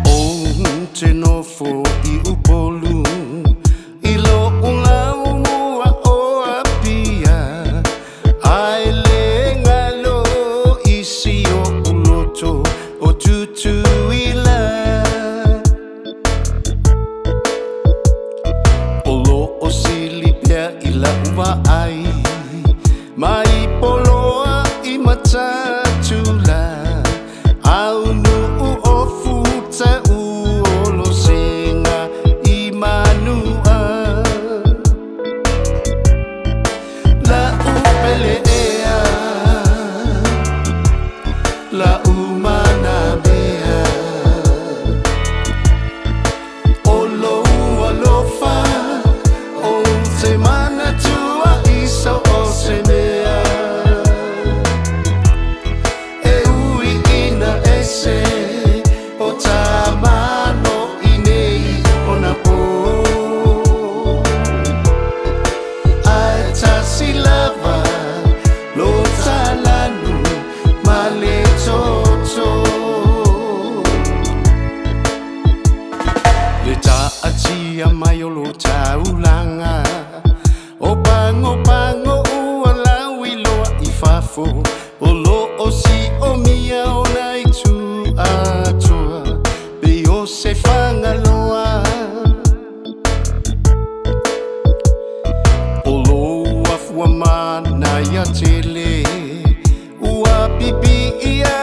O te nofo I upolu I lo unga umua o apia Ai le ngalo isi o uloto o Tutuila O lo o silipia I la uwa ai Mai poloa I matatula Au nuu o futa uolo senga I manua La upele ea La umana mea O lo alofa O te mana tua Isa o se mea E ui ina ese O tamano inei ona po Ai tasi lava Lo talanu male toto Le taatia mai o lo taulanga O pango ua lau I loa I fafo O lo o si o mia o nai tu atoa Be o se whangaloa O lo afua mana ia tele Ua pipi ia